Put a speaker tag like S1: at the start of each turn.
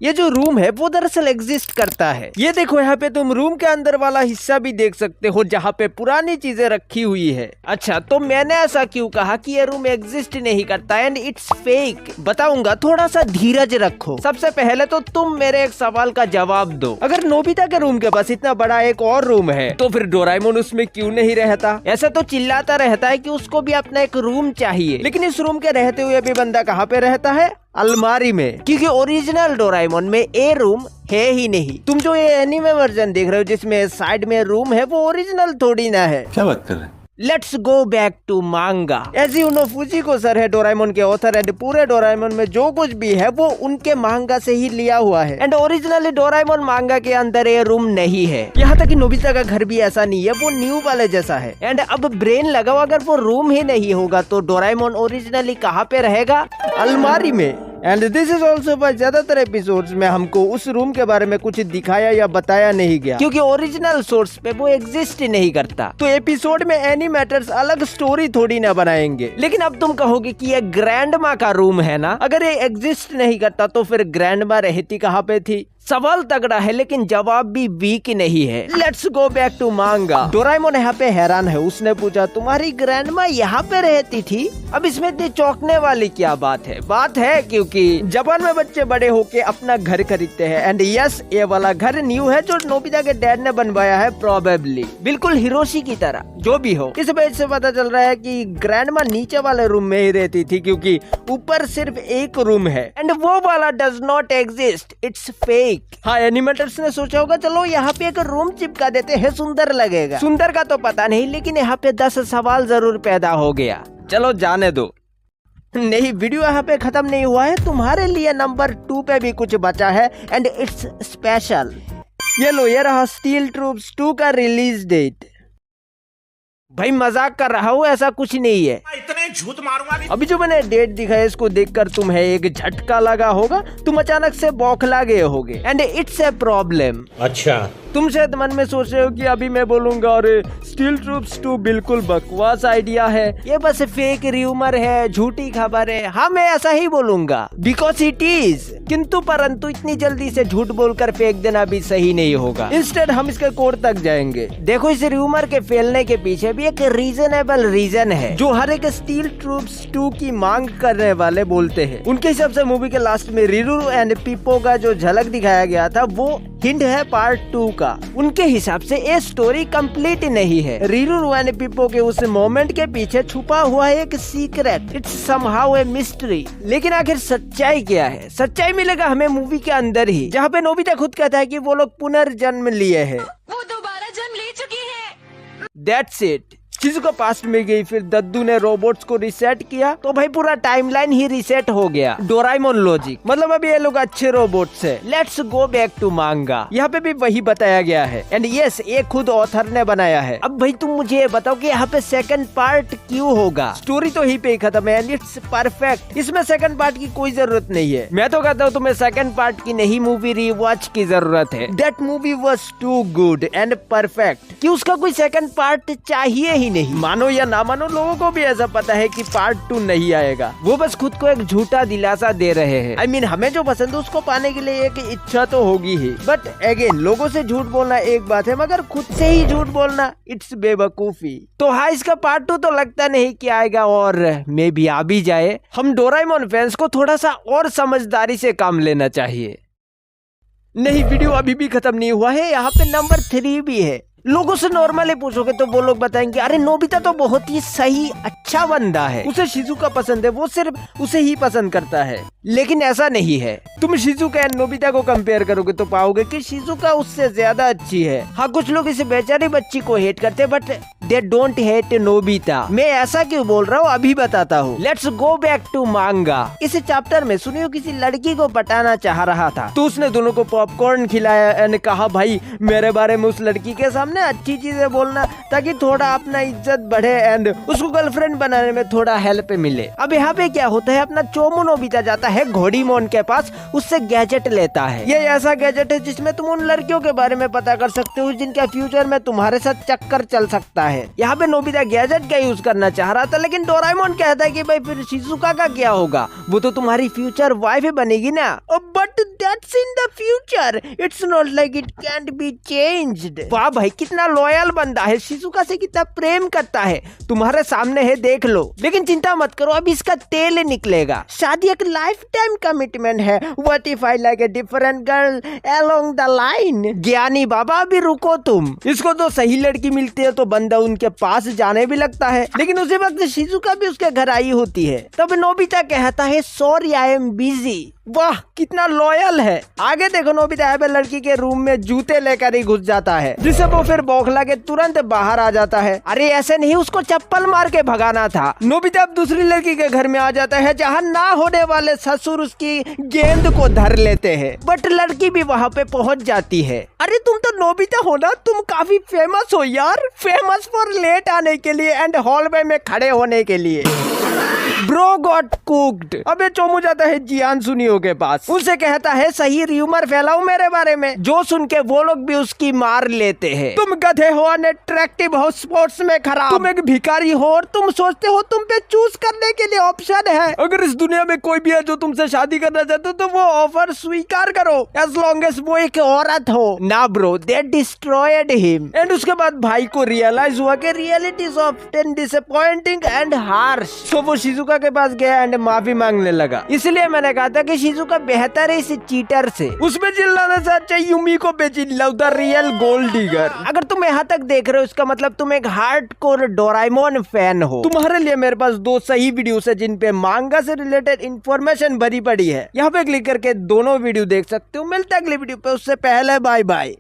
S1: ये जो रूम है वो दरअसल एग्जिस्ट करता है। ये देखो यहाँ पे तुम रूम के अंदर वाला हिस्सा भी देख सकते हो जहाँ पे पुरानी चीजें रखी हुई है। अच्छा, तो मैंने ऐसा क्यों कहा कि ये रूम एग्जिस्ट नहीं करता एंड इट्स फेक, बताऊंगा, थोड़ा सा धीरज रखो। सबसे पहले तो तुम मेरे एक सवाल का जवाब दो। अगर नोबिता के रूम के पास इतना बड़ा एक और रूम है तो फिर डोराएमोन उसमें क्यों नहीं रहता? ऐसा तो चिल्लाता रहता है कि उसको भी अपना एक रूम चाहिए, लेकिन इस रूम के रहते हुए भी बंदा कहाँ पे रहता है? अलमारी में, क्योंकि ओरिजिनल डोराएमोन में ए रूम है ही नहीं। तुम जो ये एनीमे वर्जन देख रहे हो जिसमें साइड में रूम है वो ओरिजिनल थोड़ी ना है।
S2: क्या बात कर रहे हैं?
S1: लेट्स गो बैक टू मांगा। एजी उनो फुजिको सर है डोराएमोन के ऑथर एंड पूरे डोराएमोन में जो कुछ भी है वो उनके मांगा से ही लिया हुआ है एंड ओरिजिनली डोराएमोन मांगा के अंदर ये रूम नहीं है। यहाँ तक कि नोबिता का घर भी ऐसा नहीं है, वो न्यू वाले जैसा है। एंड अब ब्रेन लगाओ, अगर वो रूम ही नहीं होगा तो डोराएमोन ओरिजिनली कहाँ पे रहेगा? अलमारी में। And this is also why ज्यादातर एपिसोड्स में हमको उस रूम के बारे में कुछ दिखाया या बताया नहीं गया, क्योंकि ओरिजिनल सोर्स पे वो एग्जिस्ट ही नहीं करता। तो एपिसोड में एनिमेटर्स अलग स्टोरी थोड़ी ना बनाएंगे। लेकिन अब तुम कहोगे कि ये ग्रैंडमा का रूम है ना, अगर ये एग्जिस्ट नहीं करता तो फिर ग्रैंडमा रहती कहाँ पे थी? सवाल तगड़ा है लेकिन जवाब भी वीक नहीं है। लेट्स गो बैक टू मांगा। डोराएमोन यहाँ पे हैरान है। उसने पूछा, तुम्हारी ग्रैंडमा यहाँ पे रहती थी? अब इसमें इतनी चौंकने वाली क्या बात है? बात है क्योंकि जापान में बच्चे बड़े होके अपना घर खरीदते हैं एंड यस, ये वाला घर न्यू है जो नोबिता के डैड ने बनवाया है, प्रोबेबली बिल्कुल हिरोशी की तरह। जो भी हो, इस वजह से पता चल रहा है कि ग्रैंडमा नीचे वाले रूम में ही रहती थी, क्योंकि ऊपर सिर्फ एक रूम है एंड वो वाला does not exist, it's fake. हाँ, एनिमेटर्स ने सोचा होगा चलो यहाँ पे एक रूम चिपका देते हैं, सुंदर लगेगा। सुंदर का तो पता नहीं, लेकिन यहाँ पे 10 सवाल जरूर पैदा हो गया। चलो जाने दो। नहीं, वीडियो यहाँ पे खत्म नहीं हुआ है। तुम्हारे लिए नंबर 2 पे भी कुछ बचा है एंड इट्स स्पेशल। ये लो, ये रहा स्टील ट्रूप्स 2 का रिलीज डेट। भाई मजाक कर रहा हूँ, ऐसा कुछ नहीं है।
S3: इतने झूठ मारूंगा।
S1: अभी जो मैंने डेट दिखाया इसको देखकर तुम्हें एक झटका लगा होगा, तुम अचानक से बौखला गए होगे एंड इट्स ए प्रॉब्लम।
S3: अच्छा,
S1: तुम शायद मन में सोच रहे हो कि अभी मैं बोलूंगा अरे स्टील ट्रूप्स 2 बिल्कुल बकवास आइडिया है, ये बस फेक र्यूमर है, झूठी खबर है। हाँ, मैं ऐसा ही बोलूंगा बिकॉज इट इज। किंतु परंतु इतनी जल्दी से झूठ बोलकर फेंक देना भी सही नहीं होगा। इंस्टेड हम इसके कोर तक जाएंगे। देखो, इस र्यूमर के फैलने के पीछे भी एक रीजनेबल रीजन है जो हर एक स्टील ट्रूप्स 2 की मांग करने वाले बोलते हैं। उनके हिसाब से मूवी के लास्ट में रिरुरू एंड पिप्पो का जो झलक दिखाया गया था वो हिंट है पार्ट 2 का। उनके हिसाब से ये स्टोरी कंप्लीट नहीं है। रिरुरू एंड पिप्पो के उस मोमेंट के पीछे छुपा हुआ है एक secret, it's somehow a mystery. लेकिन आखिर सच्चाई क्या है? सच्चाई मिलेगा हमें मूवी के अंदर ही, जहाँ पे नोबिता खुद कहता है कि वो लोग पुनर्जन्म लिए है,
S4: वो दोबारा जन्म ले चुकी है।
S1: That's it. शिज़ुका पास्ट में गई, फिर दद्दू ने रोबोट्स को रिसेट किया तो भाई पूरा टाइमलाइन ही रिसेट हो गया। डोराएमोन लॉजिक, मतलब अभी ये लोग अच्छे रोबोट्स है। लेट्स गो बैक टू मांगा। यहाँ पे भी वही बताया गया है एंड यस, ये खुद ऑथर ने बनाया है। अब भाई तुम मुझे ये बताओ कि यहाँ पे सेकंड पार्ट क्यों होगा? स्टोरी तो ही पे ही खत्म है एंड इट्स परफेक्ट। इसमें सेकंड पार्ट की कोई जरूरत नहीं है। मैं तो कहता हूँ तुम्हें सेकंड पार्ट की नहीं, मूवी रिवॉच की जरूरत है। That movie was too good and perfect कि उसका कोई सेकंड पार्ट चाहिए ही नहीं। मानो या ना मानो, लोगों को भी ऐसा पता है कि पार्ट 2 नहीं आएगा। वो बस खुद को एक झूठा दिलासा दे रहे हैं। I mean, हमें जो पसंद है उसको पाने के लिए एक इच्छा तो होगी ही, बट अगेन लोगों से झूठ बोलना एक बात है, मगर खुद से ही झूठ बोलना इट्स बेवकूफी। तो हाँ, इसका पार्ट 2 तो लगता नहीं कि आएगा और मे भी आ भी जाए। हम डोराएमोन फैंस को थोड़ा सा और समझदारी से काम लेना चाहिए। नहीं, वीडियो अभी भी खत्म नहीं हुआ है। यहाँ पे नंबर 3 भी है। लोगों से नॉर्मली पूछोगे तो वो लोग बताएंगे अरे नोबिता तो बहुत ही सही अच्छा बंदा है, उसे शिजुका पसंद है, वो सिर्फ उसे ही पसंद करता है। लेकिन ऐसा नहीं है। तुम शिजुका एंड नोबिता को कंपेयर करोगे तो पाओगे कि शिजुका उससे ज्यादा अच्छी है। हाँ, कुछ लोग इस बेचारी बच्ची को हेट करते हैं, but they don't hate Nobita. मैं ऐसा क्यों बोल रहा हूँ अभी बताता हूँ। लेट्स गो बैक टू मांगा। इस चैप्टर में सुनियो किसी लड़की को पटाना चाह रहा था तो उसने दोनों को पॉपकॉर्न खिलाया एंड कहा भाई मेरे बारे में उस लड़की के सामने अच्छी चीजें बोलना ताकि थोड़ा अपना इज्जत बढ़े एंड उसको गर्लफ्रेंड बनाने में थोड़ा हेल्प मिले। अब यहाँ पे क्या होता है, अपना चोमू नोबिता जाता है घोड़ीमोन के पास, उससे गैजेट लेता है। ये ऐसा गैजेट है जिसमें तुम उन लड़कियों के बारे में पता कर सकते हो जिनका फ्यूचर में तुम्हारे साथ चक्कर चल सकता है। यहाँ पे नोबिता गैजेट का यूज करना चाह रहा था, लेकिन डोराएमोन कहता है कि भाई फिर शिजुका का क्या होगा, वो तो तुम्हारी फ्यूचर वाइफ बनेगी ना। But that's in the future, it's not like it cantt be changed. वाह भाई, कितना लॉयल बंदा है, शिजुका से कितना प्रेम करता है, तुम्हारे सामने है, देख लो। लेकिन चिंता मत करो, अब इसका तेल निकलेगा। शादी एक लाइफ टाइम कमिटमेंट है। What if I like a different girl along the line. ज्ञानी बाबा अभी रुको तुम, इसको तो सही लड़की मिलती है तो बंदा उनके पास जाने भी लगता है, लेकिन उसी वक्त शिजुका भी उसके घर आई होती है। तब नोबिता कहता है सॉरी आई एम बिजी। वाह, कितना लॉयल है। आगे देखो, नोबिता है लड़की के रूम में जूते लेकर ही घुस जाता है, जिससे वो फिर बौखला के तुरंत बाहर आ जाता है। अरे ऐसे नहीं, उसको चप्पल मार के भगाना था। नोबिता अब दूसरी लड़की के घर में आ जाता है, जहाँ ना होने वाले ससुर उसकी गेंद को धर लेते हैं, बट लड़की भी वहाँ पे पहुँच जाती है। अरे तुम तो नोबिता हो ना, तुम काफी फेमस हो यार, फेमस फॉर लेट आने के लिए एंड हॉलवे में खड़े होने के लिए। Bro got cooked. अबे चोमू जाता है जियान सुनियो के पास, उनसे कहता है सही र्यूमर फैलाओ मेरे बारे में, जो सुन के वो लोग भी उसकी मार लेते हैं। तुम गधे हो, अनअट्रैक्टिव हो, स्पोर्ट्स में खराब, तुम एक भिखारी हो और तुम सोचते हो तुम पे चूज करने के लिए ऑप्शन है। अगर इस दुनिया में कोई भी है जो तुमसे शादी करना चाहते हो तो वो ऑफर स्वीकार करो, एज लॉन्ग एज वो एक औरत हो ना। Bro, they destroyed him. And उसके बाद भाई को रियलाइज हुआ कि reality is often disappointing and harsh. So वो शिजुका के पास गया एंड माफी मांगने लगा। इसलिए मैंने कहा था कि शिजुका बेहतर है इस चीटर से। उसमें चिल्लाने से अच्छा यूमी को पे चिल्लाओ, द रियल गोल्ड डिगर। अगर तुम यहाँ तक देख रहे हो, इसका मतलब तुम एक हार्डकोर डोराएमोन फैन हो। तुम्हारे लिए मेरे पास 2 सही वीडियो है जिन पे मांगा से रिलेटेड इंफॉर्मेशन भरी पड़ी है। यहाँ पे क्लिक करके दोनों वीडियो देख सकते हो। मिलता है अगली वीडियो पे, उससे पहले बाय बाय।